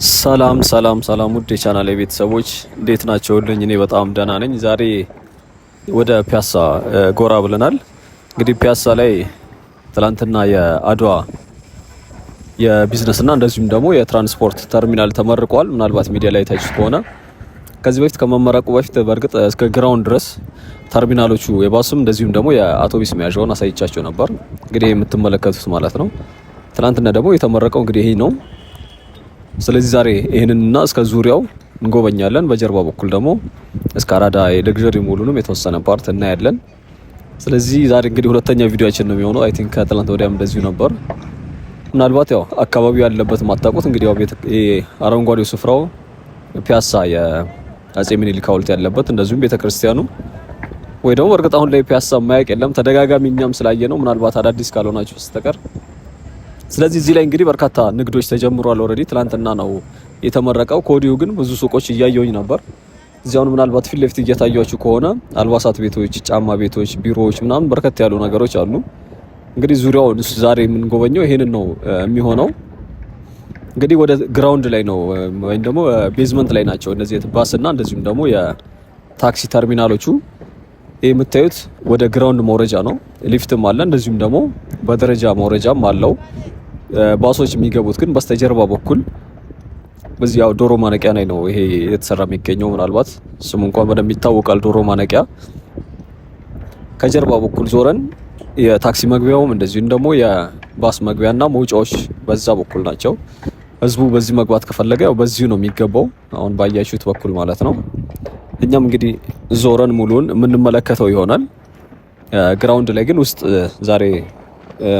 ሰላም ሰላም ሰላም ውድ የቻናሌ ቤተሰቦች እንዴት ናቸውልኝ? እኔ በጣም ደህና ነኝ። ዛሬ ወደ ፒያሳ ጎራ ብለናል። እንግዲህ ፒያሳ ላይ ትላንትና የአድዋ የቢዝነስ እና እንደዚሁም ደግሞ የትራንስፖርት ተርሚናል ተመርቋል። ምናልባት ሚዲያ ላይ ታይቶ ከሆነ ከዚህ በፊት ከመመረቁ በፊት በእርግጥ እስከ ግራውንድ ድረስ ተርሚናሎቹ የባሱም እንደዚሁም ደግሞ የአውቶቡስ መያዣውን አሳይቻቸው ነበር። እንግዲህ የምትመለከቱት ማለት ነው። ትላንትና ደግሞ የተመረቀው እንግዲህ ይሄ ነው። ስለዚህ ዛሬ ይሄንንና እስከ ዙሪያው እንጎበኛለን። በጀርባ በኩል ደግሞ እስከ አራዳ የለግዠሪ ሞሉንም የተወሰነ ፓርት እናያለን። ስለዚህ ዛሬ እንግዲህ ሁለተኛ ቪዲዮአችን ነው የሚሆነው። አይ ቲንክ ከትላንት ወዲያም እንደዚሁ ነበር። ምናልባት ያው አካባቢው ያለበት ማጣቁት እንግዲህ ያው አረንጓዴው ስፍራው ፒያሳ የአጼ ምኒልክ ሐውልት ያለበት እንደዚሁም ቤተክርስቲያኑ ወይ ደግሞ እርግጥ አሁን ላይ ፒያሳ ማያውቅ የለም። ተደጋጋሚ እኛም ስላየ ነው ምናልባት አዳዲስ ካልሆናችሁ በስተቀር። ስለዚህ እዚህ ላይ እንግዲህ በርካታ ንግዶች ተጀምሯል። ኦልሬዲ ትላንትና ነው የተመረቀው። ከወዲሁ ግን ብዙ ሱቆች እያየሁኝ ነበር። እዚያውን ምናልባት ፊት ለፊት እየታያችሁ ከሆነ አልባሳት ቤቶች፣ ጫማ ቤቶች፣ ቢሮዎች ምናምን በርከት ያሉ ነገሮች አሉ። እንግዲህ ዙሪያውን ዛሬ የምንጎበኘው ይሄንን ነው የሚሆነው። እንግዲህ ወደ ግራውንድ ላይ ነው ወይም ደግሞ ቤዝመንት ላይ ናቸው እነዚህ ባስና እንደዚሁም ደግሞ የታክሲ ተርሚናሎቹ። ይሄ የምታዩት ወደ ግራውንድ መውረጃ ነው። ሊፍትም አለ እንደዚሁም ደግሞ በደረጃ መውረጃም አለው። ባሶች የሚገቡት ግን በስተጀርባ በኩል በዚህ ያው ዶሮ ማነቂያ ላይ ነው ይሄ የተሰራ የሚገኘው። ምናልባት ስሙ እንኳን በደንብ ይታወቃል፣ ዶሮ ማነቂያ። ከጀርባ በኩል ዞረን የታክሲ መግቢያውም እንደዚሁም ደግሞ የባስ መግቢያና መውጫዎች በዛ በኩል ናቸው። ህዝቡ በዚህ መግባት ከፈለገ ያው በዚሁ ነው የሚገባው፣ አሁን ባያችሁት በኩል ማለት ነው። እኛም እንግዲህ ዞረን ሙሉን የምንመለከተው ይሆናል። ግራውንድ ላይ ግን ውስጥ ዛሬ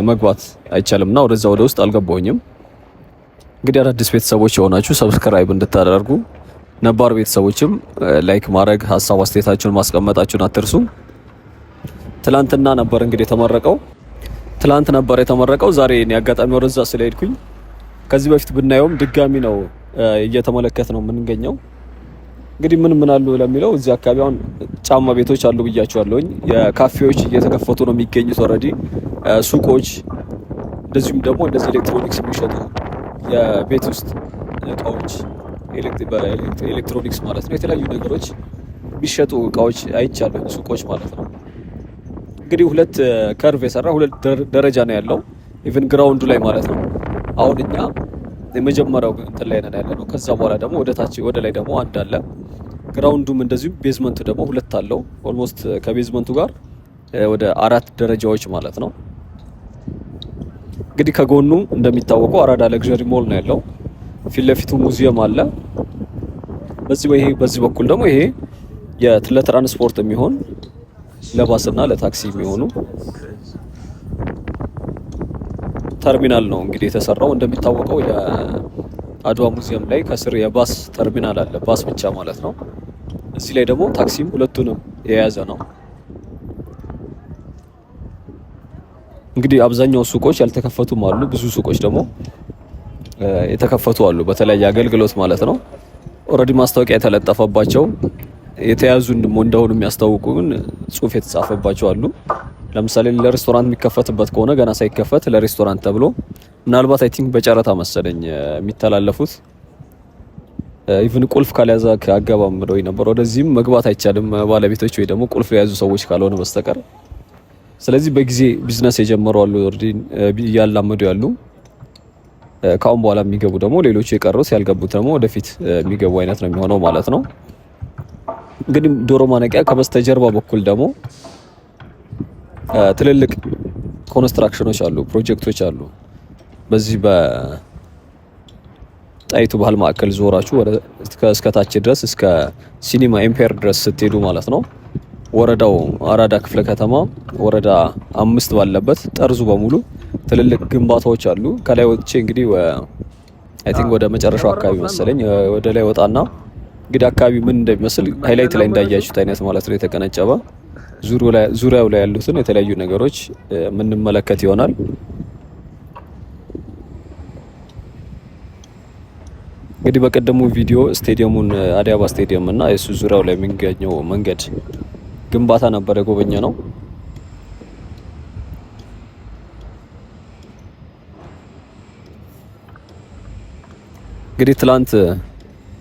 መግባት አይቻልምና ወደዛ ወደ ውስጥ አልገባሁኝም። እንግዲህ አዳዲስ ቤተሰቦች የሆናችሁ ሰብስክራይብ እንድታደርጉ፣ ነባር ቤተሰቦችም ላይክ ማድረግ ሀሳብ አስተያየታችሁን ማስቀመጣችሁን አትርሱ። ትላንትና ነበር እንግዲህ የተመረቀው። ዛሬ እኔ አጋጣሚ ወደዛ ስለሄድኩኝ ከዚህ በፊት ብናየውም ድጋሚ ነው እየተመለከት ነው የምንገኘው። እንግዲህ ምን አሉ ለሚለው እዚህ አካባቢ አሁን ጫማ ቤቶች አሉ ብያቸዋለሁኝ። የካፌዎች እየተከፈቱ ነው የሚገኙት ኦልሬዲ። ሱቆች እንደዚሁም ደግሞ እንደዚህ ኤሌክትሮኒክስ የሚሸጡ የቤት ውስጥ እቃዎች ኤሌክትሮኒክስ ማለት ነው የተለያዩ ነገሮች የሚሸጡ እቃዎች አይቻለሁ፣ ሱቆች ማለት ነው። እንግዲህ ሁለት ከርቭ የሰራ ሁለት ደረጃ ነው ያለው ኢቭን ግራውንዱ ላይ ማለት ነው። አሁን እኛ የመጀመሪያው እንትን ላይ ነን ያለነው። ከዛ በኋላ ደግሞ ወደ ታች ወደ ላይ ደግሞ አንድ አለ። ግራውንዱም እንደዚሁ ቤዝመንቱ ደግሞ ሁለት አለው። ኦልሞስት ከቤዝመንቱ ጋር ወደ 4 ደረጃዎች ማለት ነው። እንግዲህ ከጎኑ እንደሚታወቀው አራዳ ለግዠሪ ሞል ነው ያለው። ፊት ለፊቱ ሙዚየም አለ። በዚህ በኩል ደግሞ ይሄ ለትራንስፖርት የሚሆን ለባስና ለታክሲ የሚሆኑ ተርሚናል ነው እንግዲህ የተሰራው። እንደሚታወቀው የአድዋ ሙዚየም ላይ ከስር የባስ ተርሚናል አለ፣ ባስ ብቻ ማለት ነው። እዚህ ላይ ደግሞ ታክሲም ሁለቱንም የያዘ ነው። እንግዲህ አብዛኛው ሱቆች ያልተከፈቱም አሉ፣ ብዙ ሱቆች ደግሞ የተከፈቱ አሉ፣ በተለያየ አገልግሎት ማለት ነው። ኦልሬዲ ማስታወቂያ የተለጠፈባቸው የተያዙ እንደሆኑ የሚያስታውቁ ግን ጽሁፍ የተጻፈባቸው አሉ። ለምሳሌ ለሬስቶራንት የሚከፈትበት ከሆነ ገና ሳይከፈት ለሬስቶራንት ተብሎ ምናልባት አይ ቲንክ በጨረታ መሰለኝ የሚተላለፉት። ኢቭን ቁልፍ ካልያዘ ከአገባም ብለው ነበር። ወደዚህም መግባት አይቻልም ባለቤቶች ወይ ደግሞ ቁልፍ የያዙ ሰዎች ካልሆነ በስተቀር። ስለዚህ በጊዜ ቢዝነስ የጀመሩ አሉ፣ እያላመዱ ያሉ። ካሁን በኋላ የሚገቡ ደግሞ ሌሎቹ የቀሩት ያልገቡት ደግሞ ወደፊት የሚገቡ አይነት ነው የሚሆነው ማለት ነው። እንግዲህ ዶሮ ማነቂያ ከበስተጀርባ በኩል ደግሞ ትልልቅ ኮንስትራክሽኖች አሉ፣ ፕሮጀክቶች አሉ። በዚህ በጣይቱ ባህል ማዕከል ዞራችሁ እስከ ታች ድረስ እስከ ሲኒማ ኤምፓየር ድረስ ስትሄዱ ማለት ነው። ወረዳው አራዳ ክፍለ ከተማ ወረዳ 5 ባለበት ጠርዙ በሙሉ ትልልቅ ግንባታዎች አሉ። ከላይ ወጥቼ እንግዲህ አይ ቲንክ ወደ መጨረሻው አካባቢ መሰለኝ ወደ ላይ ወጣና እንግዲህ አካባቢ ምን እንደሚመስል ሃይላይት ላይ እንዳያችሁት አይነት ማለት ነው የተቀነጨበ ዙሪያው ላይ ያሉትን የተለያዩ ነገሮች የምንመለከት ይሆናል። እንግዲህ በቀደሙ ቪዲዮ ስቴዲየሙን አዲስ አበባ ስቴዲየም እና የሱ ዙሪያው ላይ የሚገኘው መንገድ ግንባታ ነበር የጎበኘ ነው። እንግዲህ ትላንት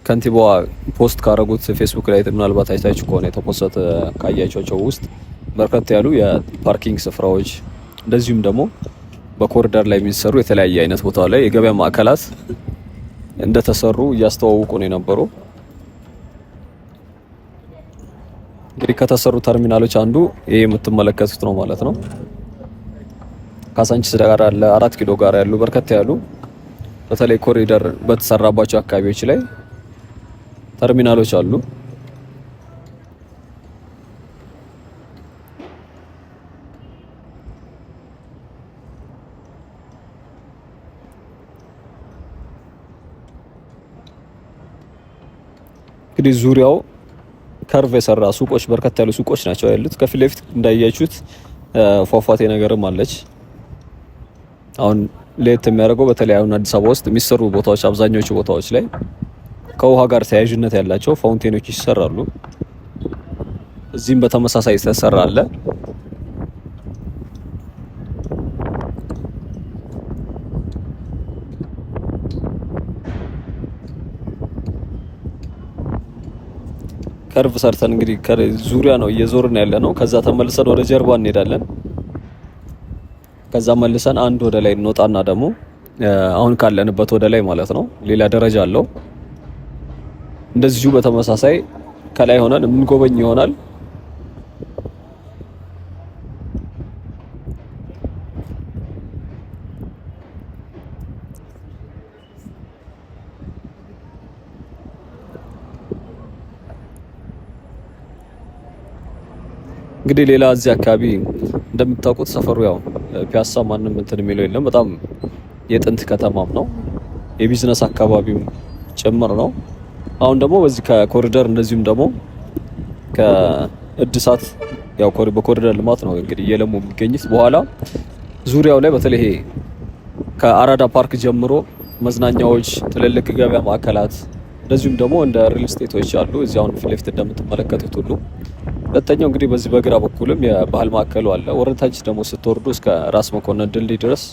ከንቲባዋ ፖስት ካረጉት ፌስቡክ ላይ ምናልባት አይታችሁ ከሆነ የተፖሰተ ካያቸው ውስጥ በርከት ያሉ የፓርኪንግ ስፍራዎች እንደዚሁም ደግሞ በኮሪደር ላይ የሚሰሩ የተለያየ አይነት ቦታ ላይ የገበያ ማዕከላት እንደተሰሩ እያስተዋወቁ ነው የነበሩ። እንግዲህ ከተሰሩ ተርሚናሎች አንዱ ይሄ የምትመለከቱት ነው ማለት ነው። ካሳንቺስ ጋር አለ፣ 4 ኪሎ ጋር ያሉ በርከት ያሉ በተለይ ኮሪደር በተሰራባቸው አካባቢዎች ላይ ተርሚናሎች አሉ። እንግዲህ ዙሪያው ከርቭ የሰራ ሱቆች በርከት ያሉ ሱቆች ናቸው ያሉት። ከፊት ለፊት እንዳያችሁት ፏፏቴ ነገርም አለች። አሁን ለየት የሚያደርገው በተለይ አሁን አዲስ አበባ ውስጥ የሚሰሩ ቦታዎች አብዛኞቹ ቦታዎች ላይ ከውሃ ጋር ተያያዥነት ያላቸው ፋውንቴኖች ይሰራሉ። እዚህም በተመሳሳይ ተሰራ አለ። ከርቭ ሰርተን እንግዲህ ዙሪያ ነው እየዞርን ያለ ነው። ከዛ ተመልሰን ወደ ጀርባ እንሄዳለን። ከዛ መልሰን አንድ ወደ ላይ እንወጣና ደግሞ አሁን ካለንበት ወደ ላይ ማለት ነው ሌላ ደረጃ አለው። እንደዚሁ በተመሳሳይ ከላይ ሆነን የምንጎበኝ ይሆናል። እንግዲህ ሌላ እዚህ አካባቢ እንደምታውቁት ሰፈሩ ያው ፒያሳ ማንም እንትን የሚለው የለም። በጣም የጥንት ከተማም ነው የቢዝነስ አካባቢም ጭምር ነው። አሁን ደግሞ በዚህ ከኮሪደር እንደዚሁም ደግሞ ከእድሳት ያው በኮሪደር ልማት ነው እንግዲህ እየለሙ የሚገኙት። በኋላ ዙሪያው ላይ በተለይ ከአራዳ ፓርክ ጀምሮ መዝናኛዎች፣ ትልልቅ ገበያ ማዕከላት እንደዚሁም ደግሞ እንደ ሪል ስቴቶች አሉ እዚህ አሁን ፊት ለፊት እንደምትመለከቱት ሁሉ። ሁለተኛው እንግዲህ በዚህ በግራ በኩልም የባህል ማዕከሉ አለ። ወረታች ደግሞ ስትወርዱ እስከ ራስ መኮንን ድልድይ ድረስ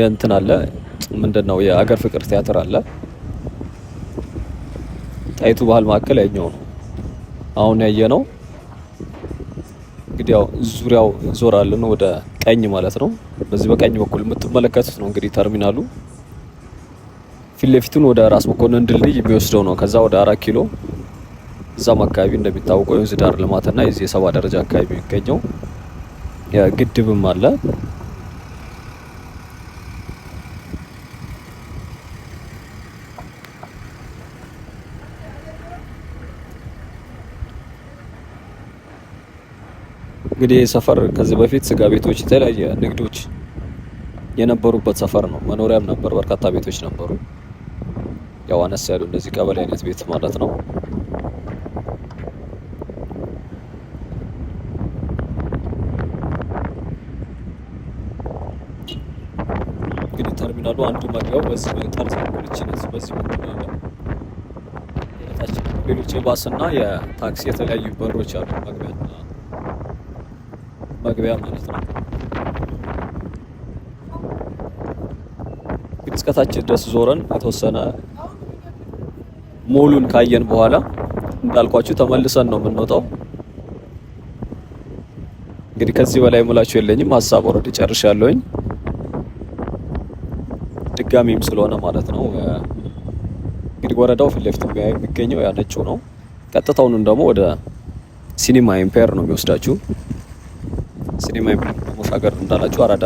እንትን አለ። ምንድነው የአገር ፍቅር ቲያትር አለ። ጣይቱ ባህል ማዕከል ያኛው ነው አሁን ያየነው። እንግዲህ ያው ዙሪያው ዞራለን ወደ ቀኝ ማለት ነው። በዚህ በቀኝ በኩል የምትመለከቱት ነው እንግዲህ ተርሚናሉ። ፊት ለፊቱን ወደ ራስ መኮንን ድልድይ የሚወስደው ነው። ከዛ ወደ 4 ኪሎ እዛም አካባቢ እንደሚታወቀው የወንዝ ዳር ልማትና የዚህ የሰባ ደረጃ አካባቢ የሚገኘው ግድብም አለ። እንግዲህ ሰፈር ከዚህ በፊት ስጋ ቤቶች፣ የተለያየ ንግዶች የነበሩበት ሰፈር ነው። መኖሪያም ነበር፣ በርካታ ቤቶች ነበሩ። ያው አነስ ያሉ እንደዚህ ቀበሌ አይነት ቤት ማለት ነው። እንግዲህ ተርሚናሉ አንዱ መግቢያው በዚህ ጠርዝ በኩል ይችላል። በዚህ በኩል አለ። ሌሎች የባስና የታክሲ የተለያዩ በሮች አሉ፣ መግቢያ ማለት ነው። እንግዲህ እስከታችን ድረስ ዞረን የተወሰነ ሞሉን ካየን በኋላ እንዳልኳችሁ ተመልሰን ነው የምንወጣው። እንግዲህ ከዚህ በላይ ሙላችሁ የለኝም። ሀሳብ ወረድ ጨርሻለሁኝ። ድጋሚም ስለሆነ ማለት ነው። እንግዲህ ወረዳው ፊት ለፊት የሚገኘው ያ ነጩ ነው። ቀጥታውን ደግሞ ወደ ሲኒማ ኢምፓየር ነው የሚወስዳችሁ። ሲኒማ ኢምፓየር ደግሞ ሻገር እንዳላችሁ አራዳ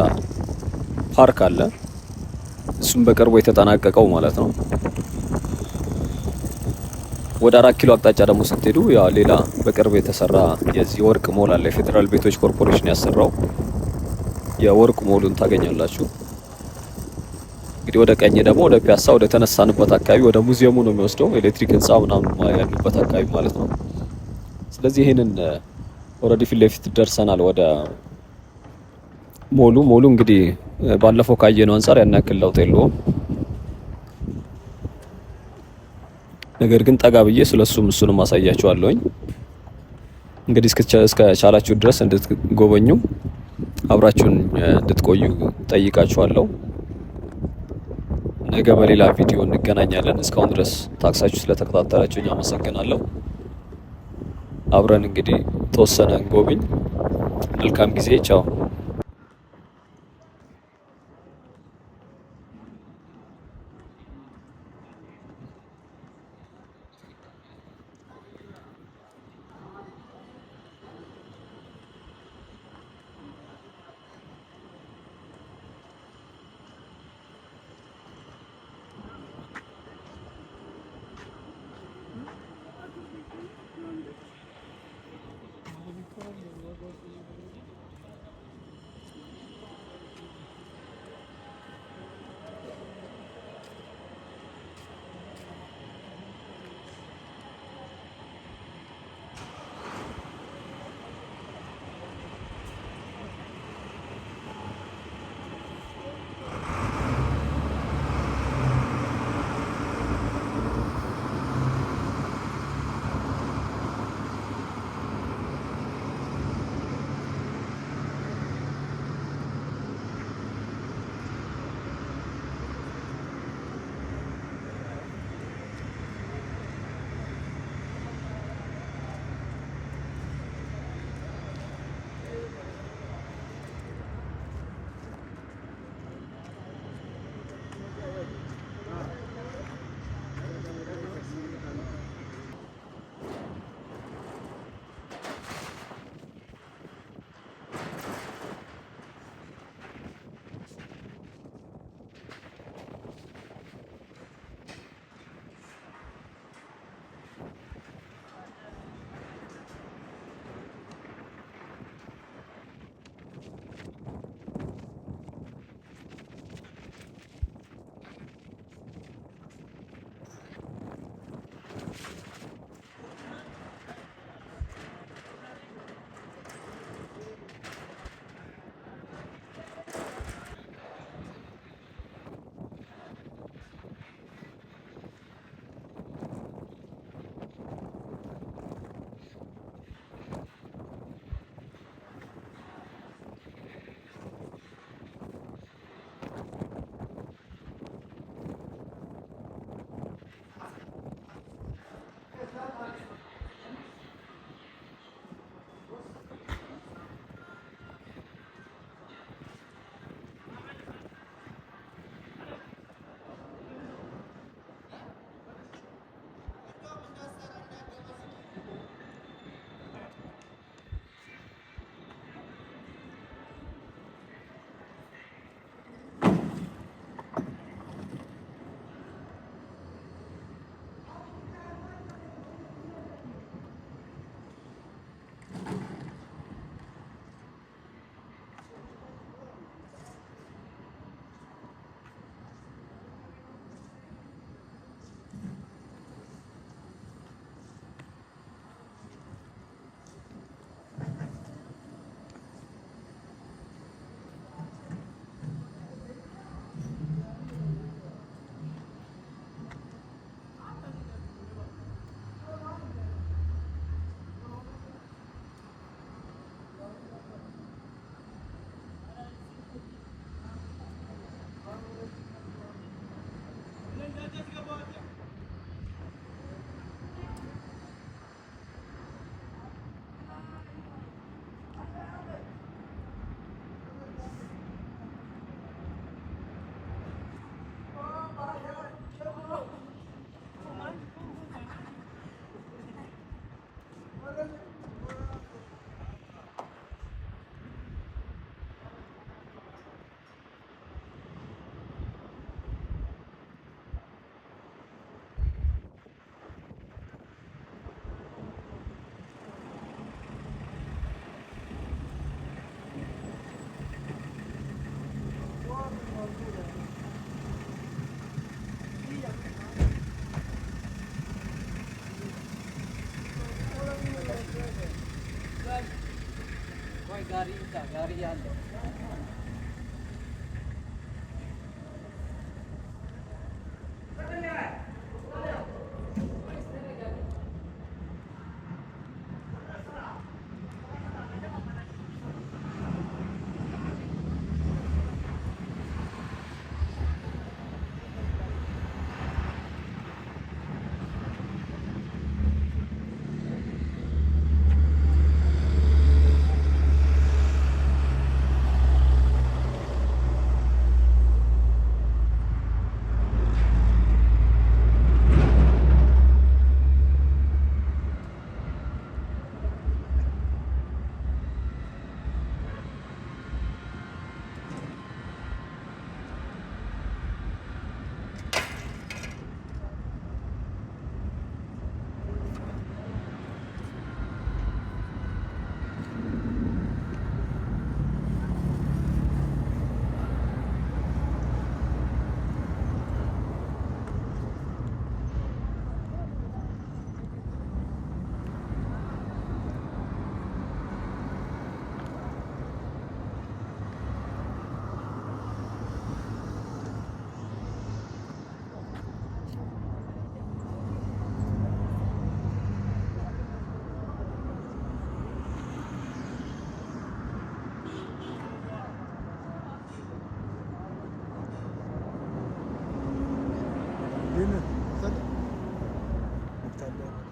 ፓርክ አለ። እሱም በቅርቡ የተጠናቀቀው ማለት ነው። ወደ 4 ኪሎ አቅጣጫ ደግሞ ስትሄዱ ያ ሌላ በቅርቡ የተሰራ የዚህ ወርቅ ሞል አለ። የፌዴራል ቤቶች ኮርፖሬሽን ያሰራው የወርቅ ሞሉን ታገኛላችሁ። እንግዲህ ወደ ቀኝ ደግሞ ወደ ፒያሳ ወደ ተነሳንበት አካባቢ ወደ ሙዚየሙ ነው የሚወስደው። ኤሌክትሪክ ህንጻ ምናምን ያሉበት አካባቢ ማለት ነው። ስለዚህ ይሄንን ኦልሬዲ ፊት ለፊት ደርሰናል ወደ ሞሉ እንግዲህ ባለፈው ካየነው አንፃር ያን ያክል ለውጥ የለውም። ነገር ግን ጠጋ ብዬ ስለሱም እሱንም አሳያችኋለሁኝ። እንግዲህ እስከ ቻላችሁ ድረስ እንድትጎበኙ አብራችሁን እንድትቆዩ ጠይቃችኋለሁ እና ነገ በሌላ ቪዲዮ እንገናኛለን። እስካሁን ድረስ ታክሳችሁ ስለተከታተላችሁኝ አመሰግናለሁ። አብረን እንግዲህ ተወሰነ እንጎብኝ። መልካም ጊዜ። ቻው። गाड़ी याद है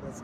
ይቅረጽ።